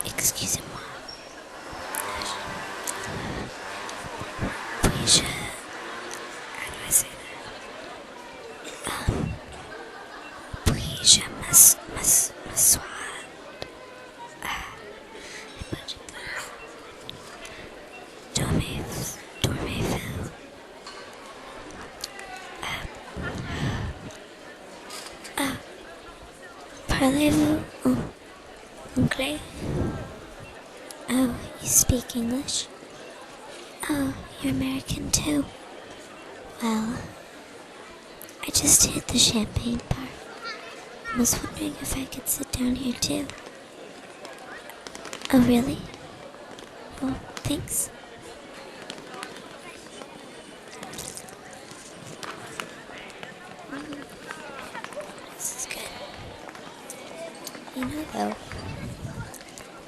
Excusez-moi. Puis-je... How do I say that? Puis-je m'asseoir? Dormez-vous? Parlez-vous anglais? Oh, you speak English? Oh, you're American too. Well, I just hit the champagne part. I was wondering if I could sit down here too. Oh, really? Well, thanks. This is good. You know, though,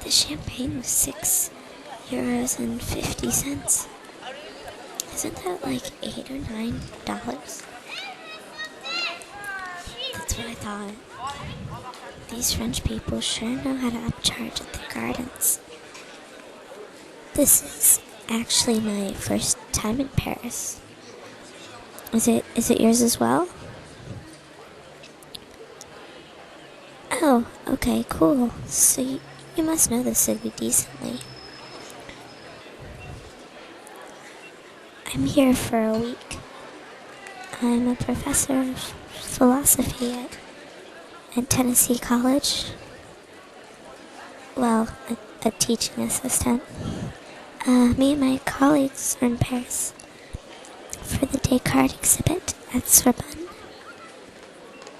the champagne was €6.50. Isn't that like $8 or $9? That's what I thought. These French people sure know how to upcharge at their gardens. This is actually my first time in Paris. Is it yours as well? Oh, okay, cool. So you must know the city decently. I'm here for a week. I'm a professor of philosophy at Tennessee College. Well, a teaching assistant. Me and my colleagues are in Paris for the Descartes exhibit at Sorbonne.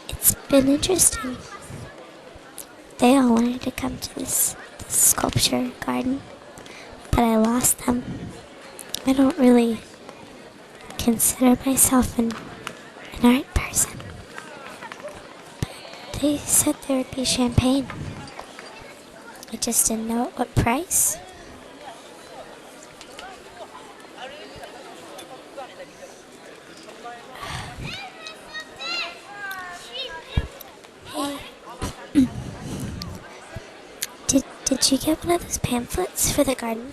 It's been interesting. They all wanted to come to this sculpture garden, but I lost them. I don't really consider myself an art person. But they said there would be champagne. I just didn't know at what price. Hey, did you get one of those pamphlets for the garden?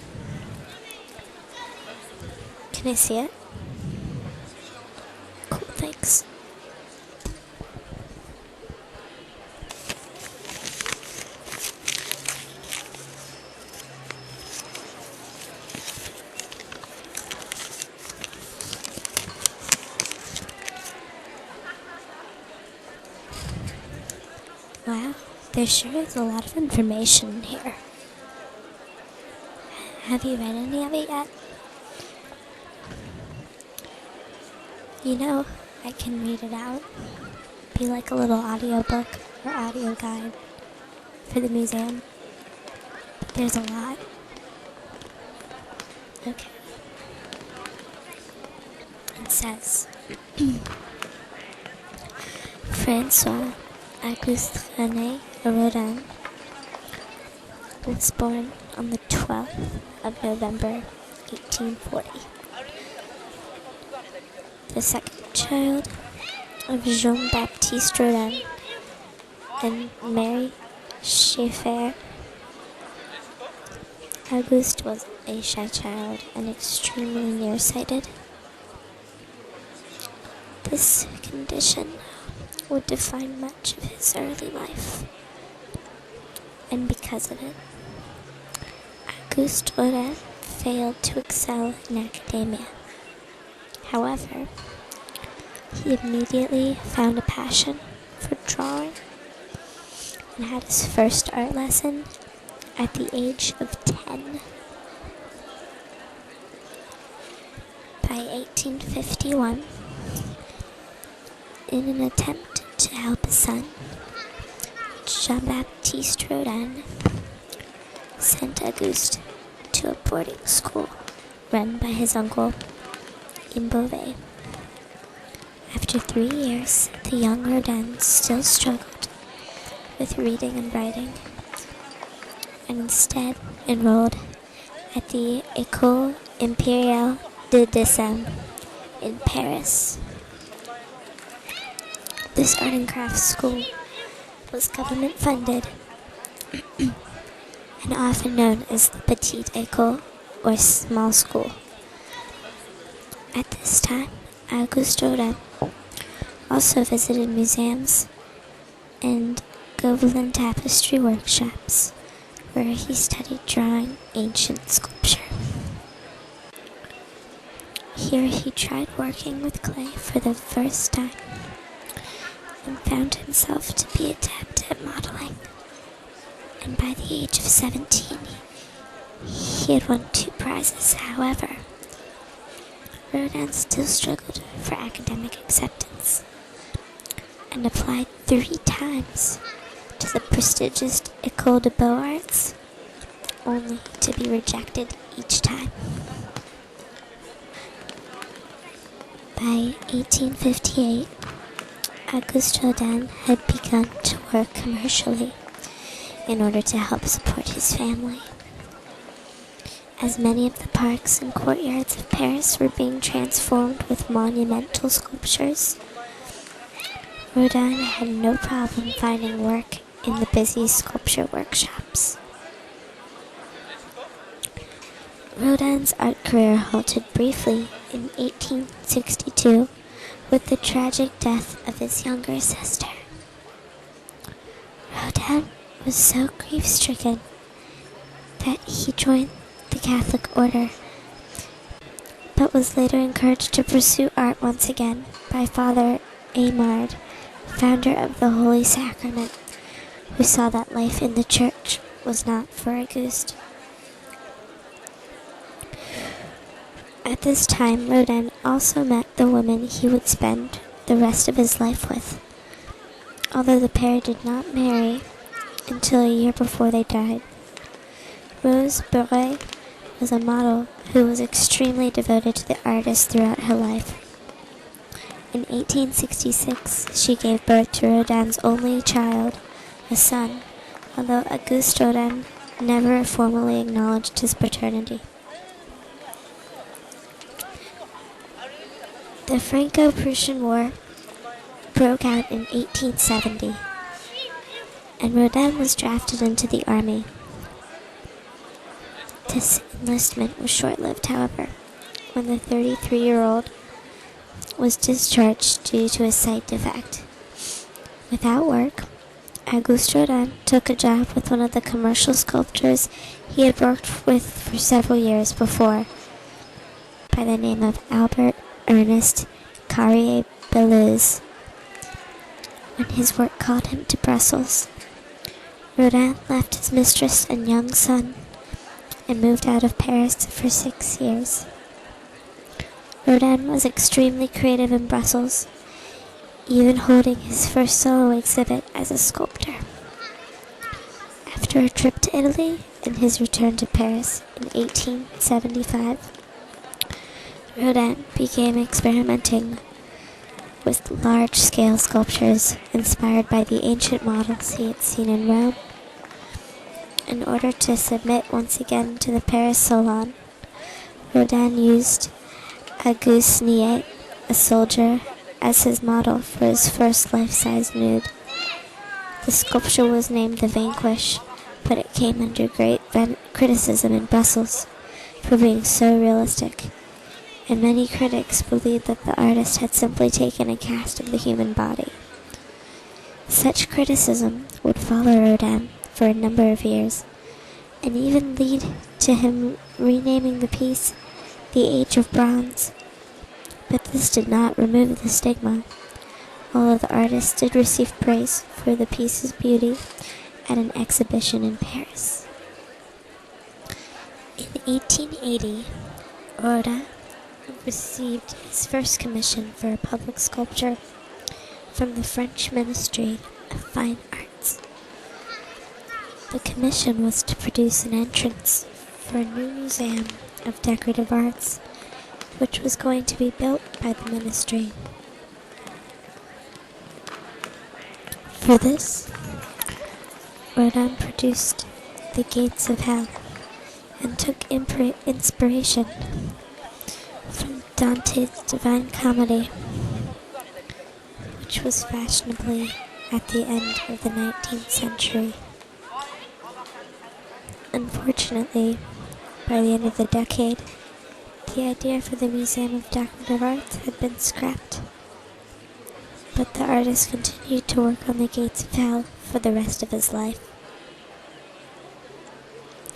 Can I see it? Cool, thanks. Wow, there sure is a lot of information here. Have you read any of it yet? You know, I can read it out. Be like a little audiobook or audio guide for the museum. But there's a lot. Okay. It says, François Auguste René Rodin was born on the 12th of November, 1840. The second child of Jean-Baptiste Rodin and Mary Schaeffer. Auguste was a shy child and extremely nearsighted. This condition would define much of his early life, and because of it, Auguste Rodin failed to excel in academia. However, he immediately found a passion for drawing and had his first art lesson at the age of 10. By 1851, in an attempt to help his son, Jean-Baptiste Rodin sent Auguste to a boarding school run by his uncle in Beauvais. After 3 years, the young Rodin still struggled with reading and writing, and instead enrolled at the École Impériale de Dessin in Paris. This art and crafts school was government funded and often known as the Petite École, or small school. At this time, Auguste Rodin also visited museums and Gobelin tapestry workshops, where he studied drawing ancient sculpture. Here he tried working with clay for the first time and found himself to be adept at modeling. And by the age of 17, he had won 2 prizes. However, Rodin still struggled for academic acceptance and applied 3 times to the prestigious École des Beaux-Arts, only to be rejected each time. By 1858, Auguste Rodin had begun to work commercially in order to help support his family. As many of the parks and courtyards of Paris were being transformed with monumental sculptures, Rodin had no problem finding work in the busy sculpture workshops. Rodin's art career halted briefly in 1862 with the tragic death of his younger sister. Rodin was so grief-stricken that he joined the Catholic order, but was later encouraged to pursue art once again by Father Aymard, founder of the Holy Sacrament, who saw that life in the church was not for Auguste. At this time, Rodin also met the woman he would spend the rest of his life with, although the pair did not marry until a year before they died. Rose Beuret was a model who was extremely devoted to the artist throughout her life. In 1866, she gave birth to Rodin's only child, a son, although Auguste Rodin never formally acknowledged his paternity. The Franco-Prussian War broke out in 1870, and Rodin was drafted into the army. This enlistment was short-lived, however, when the 33-year-old was discharged due to a sight defect. Without work, Auguste Rodin took a job with one of the commercial sculptors he had worked with for several years before, by the name of Albert Ernest Carrier-Belleuse. When his work called him to Brussels, Rodin left his mistress and young son and moved out of Paris for 6 years. Rodin was extremely creative in Brussels, even holding his first solo exhibit as a sculptor. After a trip to Italy and his return to Paris in 1875, Rodin began experimenting with large-scale sculptures inspired by the ancient models he had seen in Rome. In order to submit once again to the Paris Salon, Rodin used Auguste Niet, a soldier, as his model for his first life-size nude. The sculpture was named The Vanquish, but it came under great criticism in Brussels for being so realistic, and many critics believed that the artist had simply taken a cast of the human body. Such criticism would follow Rodin for a number of years, and even lead to him renaming the piece The Age of Bronze. But this did not remove the stigma, although the artist did receive praise for the piece's beauty at an exhibition in Paris. In 1880, Rodin received his first commission for a public sculpture from the French Ministry of Fine Arts. The commission was to produce an entrance for a new museum of decorative arts, which was going to be built by the ministry. For this, Rodin produced The Gates of Hell and took inspiration from Dante's Divine Comedy, which was fashionably at the end of the 19th century. Unfortunately, by the end of the decade, the idea for the Museum of Decorative Arts had been scrapped, but the artist continued to work on the gates of hell for the rest of his life.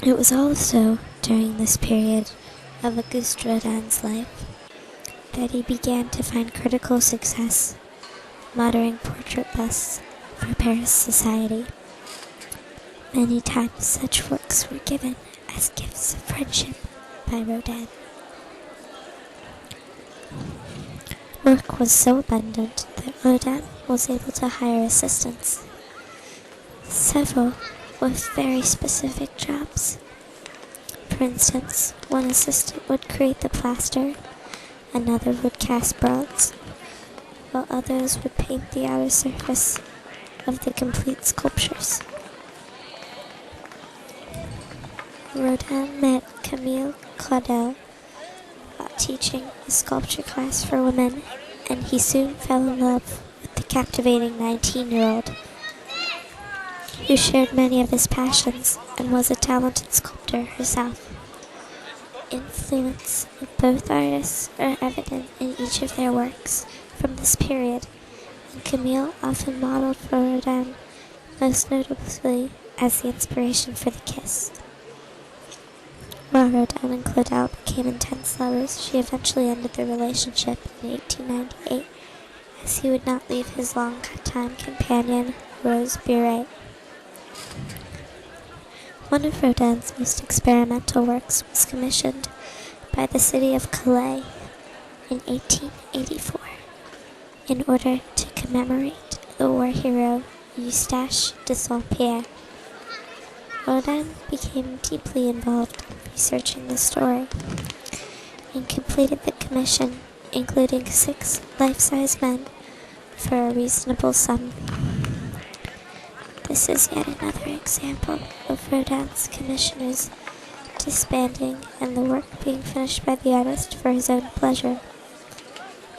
It was also during this period of Auguste Rodin's life that he began to find critical success modeling portrait busts for Paris society. Many times such works were given as gifts of friendship by Rodin. Work was so abundant that Rodin was able to hire assistants, several with very specific jobs. For instance, one assistant would create the plaster, another would cast bronze, while others would paint the outer surface of the complete sculptures. Rodin met Camille Claudel while teaching a sculpture class for women, and he soon fell in love with the captivating 19-year-old who shared many of his passions and was a talented sculptor herself. Influence of both artists are evident in each of their works from this period, and Camille often modeled for Rodin, most notably as the inspiration for The Kiss. While Rodin and Claudel became intense lovers, she eventually ended their relationship in 1898, as he would not leave his long-time companion, Rose Buret. One of Rodin's most experimental works was commissioned by the city of Calais in 1884 in order to commemorate the war hero Eustache de Saint-Pierre. Rodin became deeply involved in researching the story and completed the commission, including 6 life-size men, for a reasonable sum. This is yet another example of Rodin's commissioners disbanding and the work being finished by the artist for his own pleasure.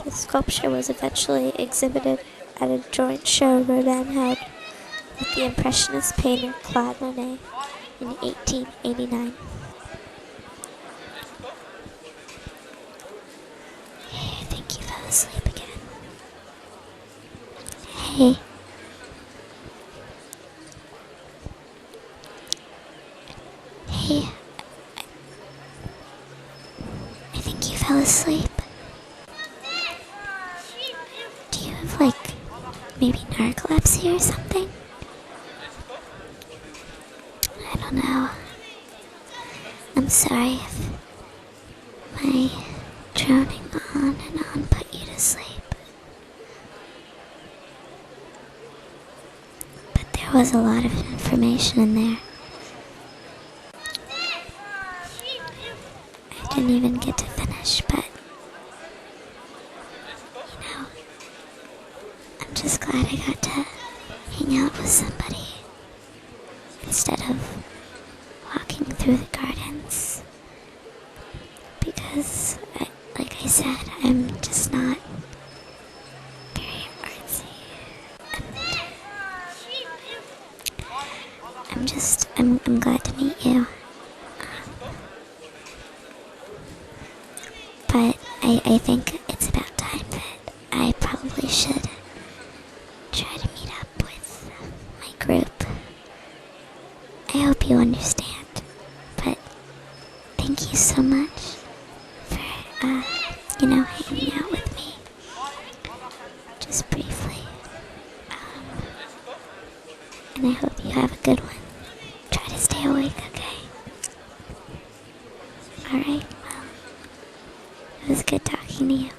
The sculpture was eventually exhibited at a joint show Rodin held with the Impressionist painter Claude Monet in 1889. Hey, I think you fell asleep again. Hey. Hey. I think you fell asleep. Do you have, maybe narcolepsy or something? I don't know. I'm sorry if my droning on and on put you to sleep. But there was a lot of information in there. I didn't even get to finish, but I'm just glad I got to hang out with somebody instead of walking through the gardens, because, like I said, I'm just not very artsy, and I'm glad to meet you. But I think it's about time that I probably should try to meet up with my group. I hope you understand, but thank you so much for, hanging out with me, just briefly. And I hope you have a good one. Try to stay awake, okay? Alright, well, it was good talking to you.